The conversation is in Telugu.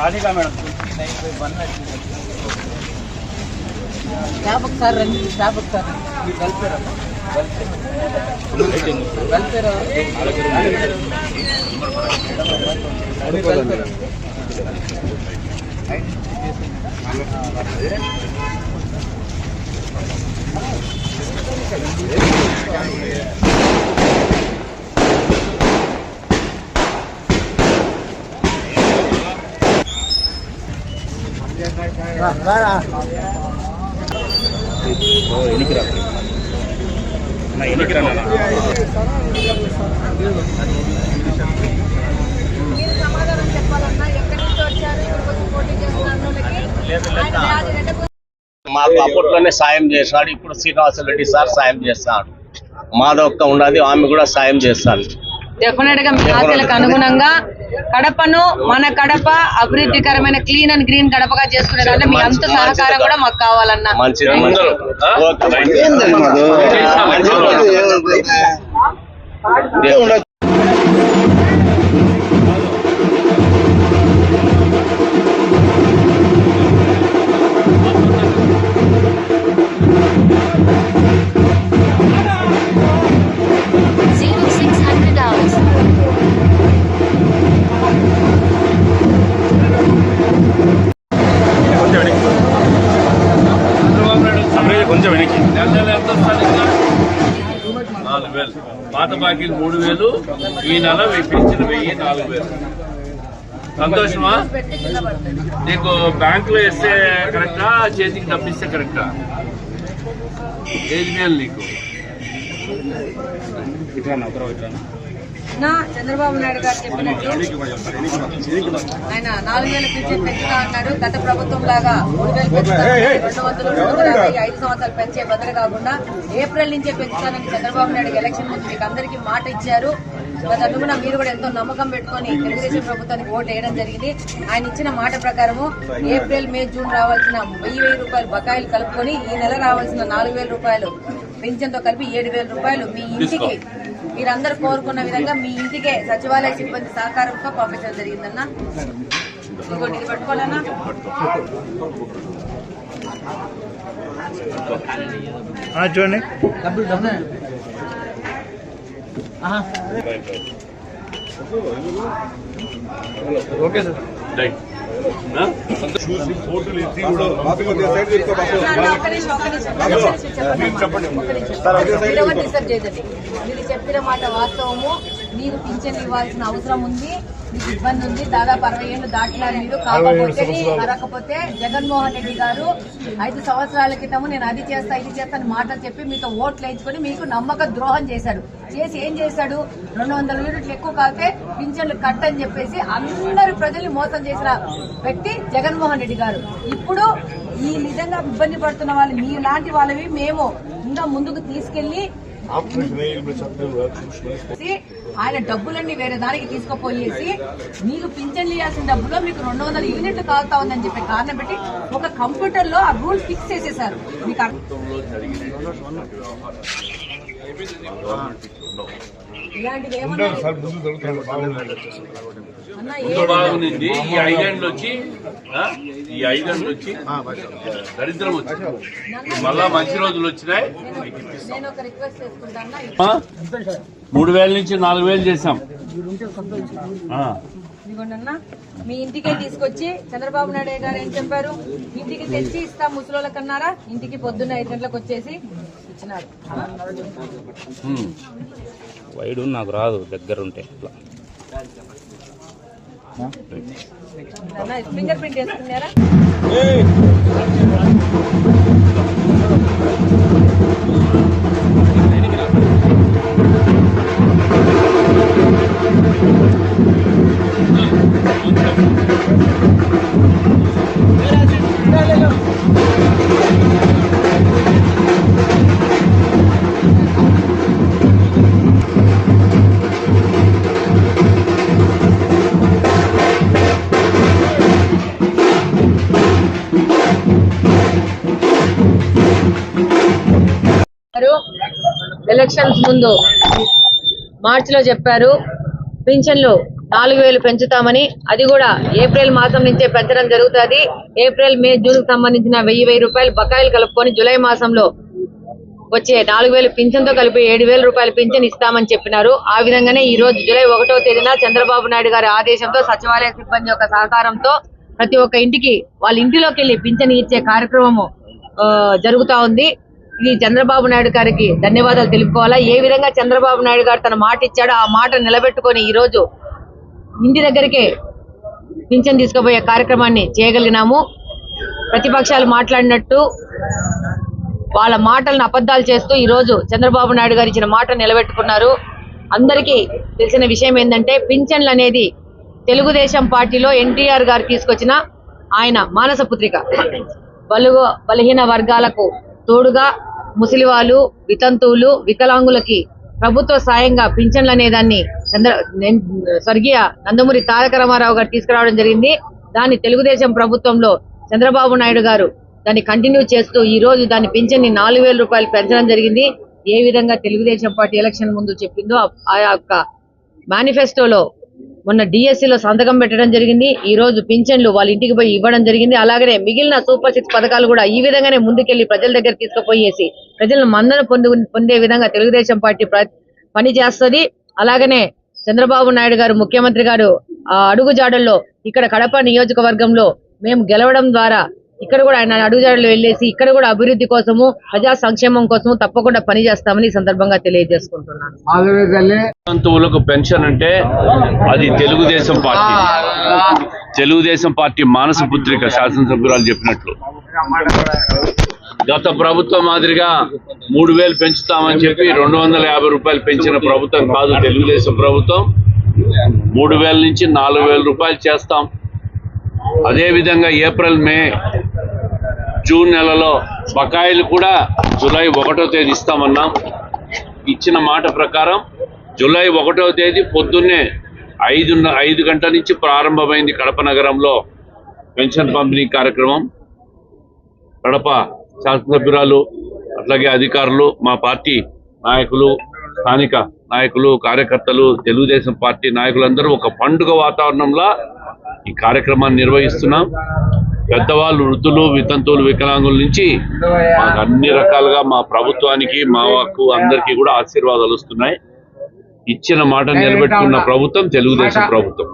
राधिका मैडम स्टाफ ఒకసారి రండి స్టాఫ్ ఒకసారి సమాధానం చెప్పాలన్నా ఎక్కడి నుంచి వచ్చారు పోటీ చేస్తున్నారు మాకు అప్పట్లోనే సాయం చేశాడు. ఇప్పుడు శ్రీనివాసరెడ్డి సార్ సాయం చేస్తాడు. మాధవక్క ఉన్నది, ఆమె కూడా సాయం చేస్తాను. డెఫినెట్ గా మీ ఆశలకు అనుగుణంగా కడపను మన కడప అభివృద్ధికరమైన క్లీన్ అండ్ గ్రీన్ కడపగా చేసుకునే దాంట్లో మీ అంత సహకారం కూడా మాకు కావాలన్నా. మంచిది. కొంచెం వెనక్కి 4000 పాత బాకీలు 3000 ఈ నెల పెంచిన 1000 సంతోషమా? నీకు బ్యాంకులో వేస్తే కరెక్టా, చేతికి డబ్బిస్తే కరెక్టా? ఏది మేలు నీకు? చంద్రబాబు నాయుడు గారు చెప్పినట్టు ఆయన 4000 పింఛన్ పెంచుతా అన్నారు. గత ప్రభుత్వం లాగా 3000 పెంచుతారు, 200, 250, 5 సంవత్సరాలు పెంచే బదులు కాకుండా ఏప్రిల్ నుంచే పెంచుతానని చంద్రబాబు నాయుడు ఎలక్షన్ ముందు మీకు అందరికీ మాట ఇచ్చారు. అందుకున్న మీరు కూడా ఎంతో నమ్మకం పెట్టుకుని తెలుగుదేశం ప్రభుత్వానికి ఓటు వేయడం జరిగింది. ఆయన ఇచ్చిన మాట ప్రకారము ఏప్రిల్, మే, జూన్ రావాల్సిన 1000 రూపాయలు బకాయిలు కలుపుకొని ఈ నెల రావాల్సిన 4000 రూపాయలు పింఛన్తో కలిపి 7000 రూపాయలు మీ ఇంటికి మీరందరూ కోరుకున్న విధంగా మీ ఇంటికే సచివాలయ సిబ్బంది సహకారంతో పంపించడం జరిగిందన్నా. ఇంకోటి ఇది పట్టుకోవాలన్నా. చూడండి ఓకే సార్. మీరు చెప్పిన మాట వాస్తవము. మీరు పింఛన్ ఇవ్వాల్సిన అవసరం ఉంది, మీకు ఇబ్బంది ఉంది. దాదాపు 60 ఏళ్ళు దాటినారు మీరు. కాకపోతే జగన్మోహన్ రెడ్డి గారు 5 సంవత్సరాల క్రితము నేను అది చేస్తా ఇది చేస్తాను మాటలు చెప్పి మీతో ఓట్లు వేయించుకొని మీకు నమ్మక ద్రోహం చేశాడు. చేసి ఏం చేశాడు? 200 యూనిట్లు ఎక్కువ కాకపోతే పింఛన్లు కట్ అని చెప్పేసి అందరు ప్రజల్ని మోసం చేసిన వ్యక్తి జగన్మోహన్ రెడ్డి గారు. ఇప్పుడు ఈ నిజంగా ఇబ్బంది పడుతున్న వాళ్ళు మీ లాంటి వాళ్ళవి మేము ఇంకా ముందుకు తీసుకెళ్లి ఆయన డబ్బులన్నీ వేరే దానికి తీసుకుపోయేసి మీకు పింఛన్లు ఇవ్వాల్సిన డబ్బులో మీకు 200 యూనిట్లు కాలుతా ఉందని చెప్పే కారణం పెట్టి ఒక కంప్యూటర్ లో ఆ రూల్ ఫిక్స్ చేసేసారు. మీకు ఇలాంటివి ఏమన్నా బాగుంది. ఈ 5 ఏళ్ళు వచ్చి దరిద్రం వచ్చింది, మళ్ళా మంచి రోజులు వచ్చినాయి. 3000 నుంచి 4000 చేశాం. ఇదిగోండన్నా మీ ఇంటికే తీసుకొచ్చి చంద్రబాబు నాయుడు గారు ఏం చెప్పారు? ఇంటికి తెచ్చి ఇస్తాం ముసలోళ్ళకన్నారా? ఇంటికి పొద్దున్న 5 గంటలకు వచ్చేసి ఇచ్చినారు. వైడు నాకు రాదు దగ్గరుంటే. ఫింగర్ ప్రింట్ వేసుకున్నారా? ఎలక్షన్స్ ముందు మార్చిలో చెప్పారు పింఛన్లు 4,000 పెంచుతామని. అది కూడా ఏప్రిల్ మాసం నుంచే పెంచడం జరుగుతుంది. ఏప్రిల్, మే, జూన్ కు సంబంధించిన 1,000 రూపాయలు బకాయిలు కలుపుకొని జూలై మాసంలో వచ్చే 4,000 పింఛన్తో కలిపి 7,000 రూపాయలు పింఛన్ ఇస్తామని చెప్పినారు. ఆ విధంగానే ఈ రోజు జూలై 1వ తేదీన చంద్రబాబు నాయుడు గారి ఆదేశంతో సచివాలయ సిబ్బంది యొక్క సహకారంతో ప్రతి ఒక్క ఇంటికి వాళ్ళ ఇంటిలోకి వెళ్లి పింఛన్ ఇచ్చే కార్యక్రమం జరుగుతా ఉంది. ఈ చంద్రబాబు నాయుడు గారికి ధన్యవాదాలు తెలుపుకోవాలా. ఏ విధంగా చంద్రబాబు నాయుడు గారు తన మాట ఇచ్చాడో ఆ మాట నిలబెట్టుకొని ఈ రోజు ఇంటి దగ్గరికే పింఛన్ తీసుకుపోయే కార్యక్రమాన్ని చేయగలిగినాము. ప్రతిపక్షాలు మాట్లాడినట్టు వాళ్ళ మాటలను అబద్ధాలు చేస్తూ ఈ రోజు చంద్రబాబు నాయుడు గారు ఇచ్చిన మాట నిలబెట్టుకున్నారు. అందరికీ తెలిసిన విషయం ఏంటంటే పింఛన్లు అనేది తెలుగుదేశం పార్టీలో ఎన్టీఆర్ గారు తీసుకొచ్చిన ఆయన మానస పుత్రిక. బలహీన వర్గాలకు తోడుగా ముసలివాళ్ళు, వితంతువులు, వికలాంగులకి ప్రభుత్వ సాయంగా పింఛన్లు అనేదాన్ని స్వర్గీయ నందమూరి తారక రామారావు గారు తీసుకురావడం జరిగింది. దాన్ని తెలుగుదేశం ప్రభుత్వంలో చంద్రబాబు నాయుడు గారు దాన్ని కంటిన్యూ చేస్తూ ఈ రోజు దాని పింఛన్ని 4,000 రూపాయలు పెంచడం జరిగింది. ఏ విధంగా తెలుగుదేశం పార్టీ ఎలక్షన్ ముందు చెప్పిందో ఆ యొక్క మేనిఫెస్టోలో మొన్న డిఎస్సిలో సంతకం పెట్టడం జరిగింది. ఈ రోజు పింఛన్లు వాళ్ళ ఇంటికి పోయి ఇవ్వడం జరిగింది. అలాగనే మిగిలిన సూపర్ 6 పథకాలు కూడా ఈ విధంగానే ముందుకెళ్లి ప్రజల దగ్గర తీసుకుపోయేసి ప్రజలను మన్నన పొందే విధంగా తెలుగుదేశం పార్టీ పని చేస్తుంది. అలాగనే చంద్రబాబు నాయుడు గారు ముఖ్యమంత్రి గారు అడుగుజాడల్లో ఇక్కడ కడప నియోజకవర్గంలో మేము గెలవడం ద్వారా ఇక్కడ కూడా ఆయన అడుగుజాడల్లో వెళ్ళేసి ఇక్కడ కూడా అభివృద్ధి కోసము, ప్రజా సంక్షేమం కోసము తప్పకుండా పని చేస్తామని ఈ సందర్భంగా తెలియజేసుకుంటున్నాను. వితంతువులకు పెన్షన్ అంటే అది తెలుగుదేశం పార్టీ మానస పుత్రిక. శాసనసభ్యురాలు చెప్పినట్లు గత ప్రభుత్వం మాదిరిగా 3,000 పెంచుతామని చెప్పి 250 రూపాయలు పెంచిన ప్రభుత్వం కాదు తెలుగుదేశం ప్రభుత్వం. 3,000 నుంచి 4,000 రూపాయలు చేస్తాం. అదేవిధంగా ఏప్రిల్, మే, జూన్ నెలలో బకాయిలు కూడా జూలై 1వ తేదీ ఇస్తామన్నాం. ఇచ్చిన మాట ప్రకారం జూలై 1వ తేదీ పొద్దున్నే 5 గంటల నుంచి ప్రారంభమైంది కడప నగరంలో పెన్షన్ పంపిణీ కార్యక్రమం. కడప శాసనసభ్యురాలు అట్లాగే అధికారులు, మా పార్టీ నాయకులు, స్థానిక నాయకులు, కార్యకర్తలు, తెలుగుదేశం పార్టీ నాయకులందరూ ఒక పండుగ వాతావరణంలో ఈ కార్యక్రమాన్ని నిర్వహిస్తున్నాం. పెద్దవాళ్ళు, వృద్ధులు, వితంతువులు, వికలాంగుల నుంచి మాకు అన్ని రకాలుగా మా ప్రభుత్వానికి, మాకు అందరికీ కూడా ఆశీర్వాదాలు వస్తున్నాయి. ఇచ్చిన మాట నిలబెట్టుకున్న ప్రభుత్వం తెలుగుదేశం ప్రభుత్వం.